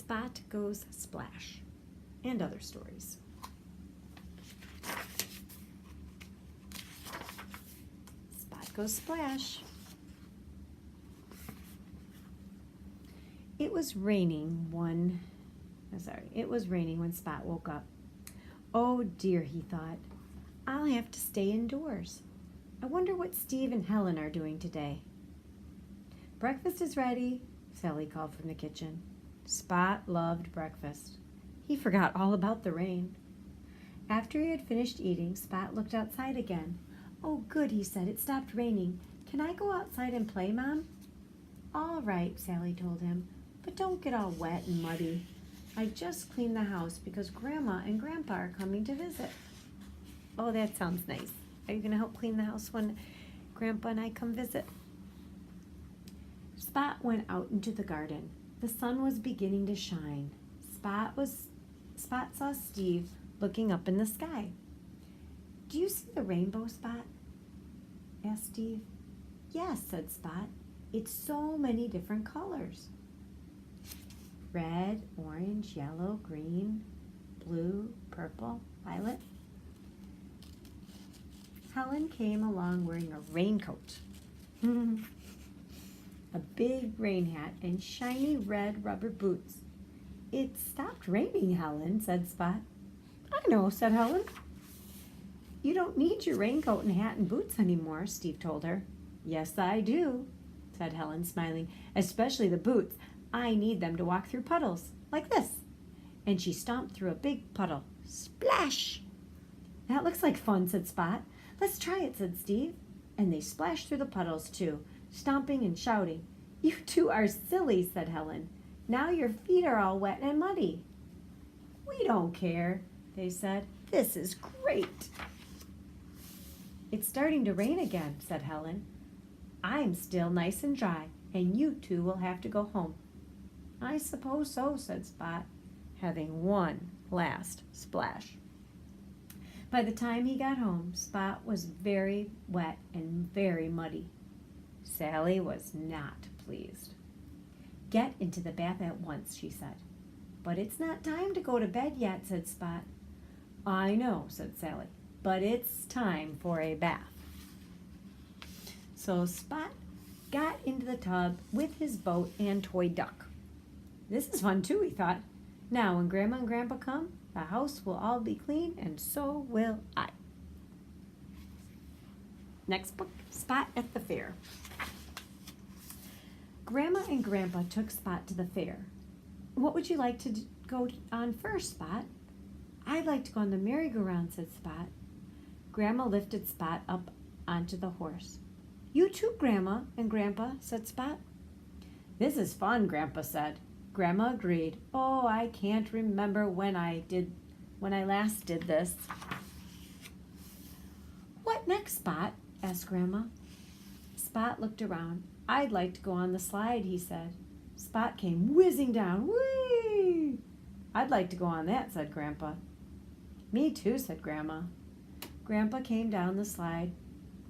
Spot Goes Splash, and other stories. Spot Goes Splash. It was raining when Spot woke up. Oh dear, he thought. I'll have to stay indoors. I wonder what Steve and Helen are doing today. Breakfast is ready, Sally called from the kitchen. Spot loved breakfast. He forgot all about the rain. After he had finished eating, Spot looked outside again. Oh, good, he said. It stopped raining. Can I go outside and play, Mom? All right, Sally told him, but don't get all wet and muddy. I just cleaned the house because Grandma and Grandpa are coming to visit. Oh, that sounds nice. Are you going to help clean the house when Grandpa and I come visit? Spot went out into the garden. The sun was beginning to shine. Spot saw Steve looking up in the sky. Do you see the rainbow, Spot? Asked Steve. Yes, said Spot. It's so many different colors. Red, orange, yellow, green, blue, purple, violet. Helen came along wearing a raincoat, a big rain hat, and shiny red rubber boots. It stopped raining, Helen, said Spot. I know, said Helen. You don't need your raincoat and hat and boots anymore, Steve told her. Yes, I do, said Helen, smiling, especially the boots. I need them to walk through puddles, like this. And she stomped through a big puddle. Splash! That looks like fun, said Spot. Let's try it, said Steve. And they splashed through the puddles, too, stomping and shouting. You two are silly, said Helen. Now your feet are all wet and muddy. We don't care, they said. This is great. It's starting to rain again, said Helen. I'm still nice and dry, and you two will have to go home. I suppose so, said Spot, having one last splash. By the time he got home, Spot was very wet and very muddy. Sally was not pleased. Get into the bath at once, she said. But it's not time to go to bed yet, said Spot. I know, said Sally, but it's time for a bath. So Spot got into the tub with his boat and toy duck. This is fun too, he thought. Now when Grandma and Grandpa come, the house will all be clean, and so will I. Next book, Spot at the Fair. Grandma and Grandpa took Spot to the fair. What would you like to go on first, Spot? I'd like to go on the merry-go-round, said Spot. Grandma lifted Spot up onto the horse. You too, Grandma and Grandpa, said Spot. This is fun, Grandpa said. Grandma agreed. Oh, I can't remember when I last did this. What next, Spot? asked Grandma. Spot looked around. I'd like to go on the slide, he said. Spot came whizzing down. Whee! I'd like to go on that, said Grandpa. Me too, said Grandma. Grandpa came down the slide,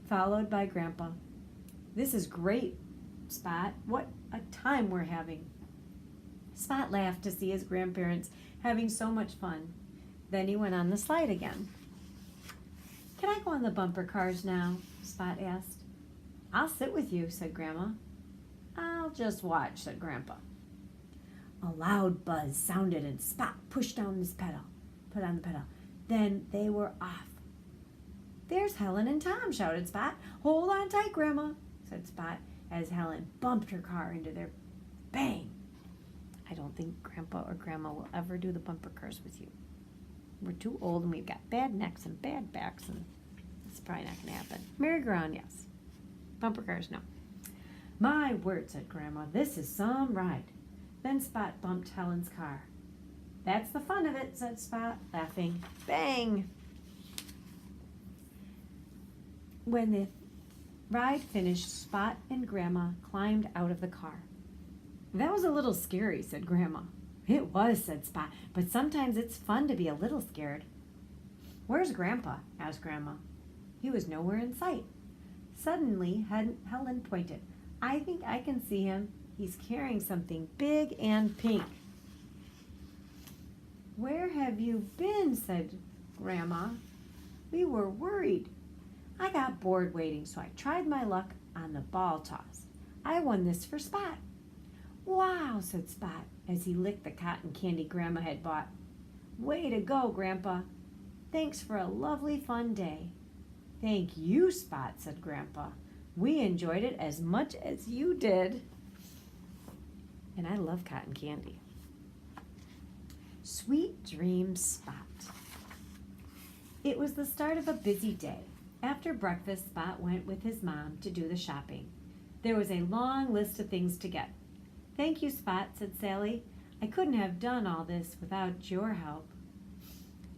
followed by Grandpa. This is great, Spot. What a time we're having. Spot laughed to see his grandparents having so much fun. Then he went on the slide again. Can I go on the bumper cars now? Spot asked. I'll sit with you, said Grandma. I'll just watch, said Grandpa. A loud buzz sounded and Spot pushed down his pedal, put on the pedal. Then they were off. There's Helen and Tom, shouted Spot. Hold on tight, Grandma, said Spot as Helen bumped her car into their bang. I don't think Grandpa or Grandma will ever do the bumper cars with you. We're too old and we've got bad necks and bad backs, and it's probably not going to happen. Merry-go-round, yes. Bumper cars, no. My word, said Grandma, this is some ride. Then Spot bumped Helen's car. That's the fun of it, said Spot, laughing. Bang! When the ride finished, Spot and Grandma climbed out of the car. That was a little scary, said Grandma. It was, said Spot, but sometimes it's fun to be a little scared. Where's Grandpa? asked Grandma. He was nowhere in sight. Suddenly, Helen pointed. I think I can see him. He's carrying something big and pink. "Where have you been?" said Grandma. "We were worried. I got bored waiting, so I tried my luck on the ball toss. I won this for Spot." "Wow," said Spot as he licked the cotton candy Grandma had bought. "Way to go, Grandpa. Thanks for a lovely fun day." "Thank you, Spot," said Grandpa. "We enjoyed it as much as you did." And I love cotton candy. Sweet dreams, Spot. It was the start of a busy day. After breakfast, Spot went with his mom to do the shopping. There was a long list of things to get. "Thank you, Spot," said Sally. "I couldn't have done all this without your help."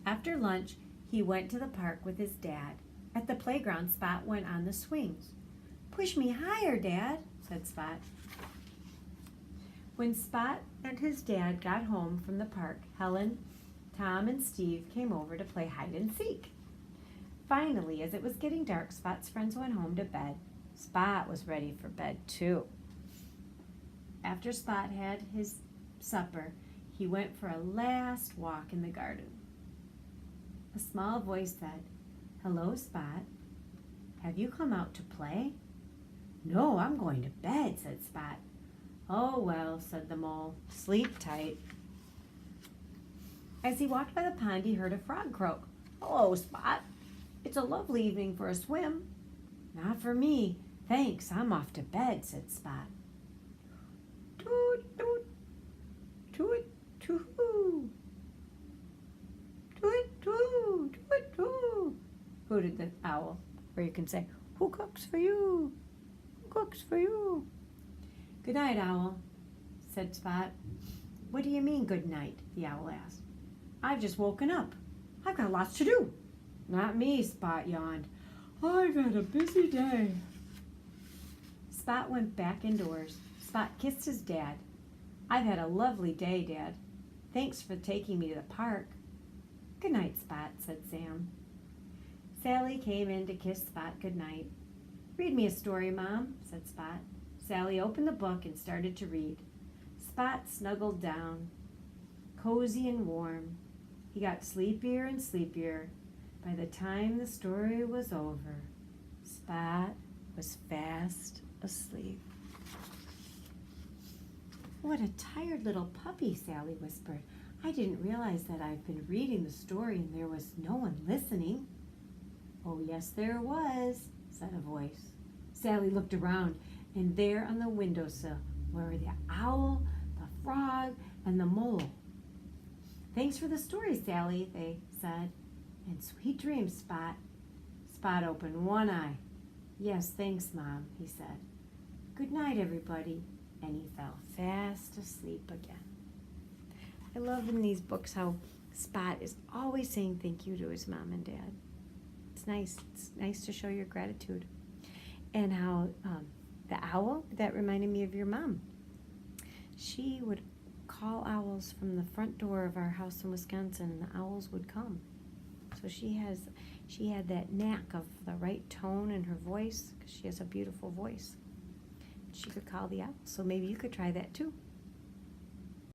After lunch, he went to the park with his dad. At the playground, Spot went on the swings. "Push me higher, Dad," said Spot. When Spot and his dad got home from the park, Helen, Tom, and Steve came over to play hide and seek. Finally, as it was getting dark, Spot's friends went home to bed. Spot was ready for bed, too. After Spot had his supper, he went for a last walk in the garden. A small voice said, "Hello, Spot. Have you come out to play?" "No, I'm going to bed," said Spot. "Oh, well," said the mole. "Sleep tight." As he walked by the pond, he heard a frog croak. "Hello, Spot. It's a lovely evening for a swim." "Not for me. Thanks, I'm off to bed," said Spot. Toot, toot, toot, toot. Toot, toot, toot, toot, hooted the owl. Or you can say, "Who cooks for you? Who cooks for you?" "Good night, Owl," said Spot. "What do you mean, good night?" the owl asked. "I've just woken up. I've got lots to do." "Not me," Spot yawned. "I've had a busy day." Spot went back indoors. Spot kissed his dad. "I've had a lovely day, Dad. Thanks for taking me to the park." "Good night, Spot," said Sam. Sally came in to kiss Spot good night. "Read me a story, Mom," said Spot. Sally opened the book and started to read. Spot snuggled down, cozy and warm. He got sleepier and sleepier. By the time the story was over, Spot was fast asleep. "What a tired little puppy," Sally whispered. "I didn't realize that I've been reading the story and there was no one listening." "Oh, yes, there was," said a voice. Sally looked around, and there on the windowsill were the owl, the frog, and the mole. "Thanks for the story, Sally," they said. "And sweet dreams, Spot." Spot opened one eye. "Yes, thanks, Mom," he said. "Good night, everybody." And he fell fast asleep again. I love in these books how Spot is always saying thank you to his mom and dad. It's nice. It's nice to show your gratitude. And how the owl, that reminded me of your mom. She would call owls from the front door of our house in Wisconsin, and the owls would come. So she had that knack of the right tone in her voice, because she has a beautiful voice. She could call the owl, so maybe you could try that too.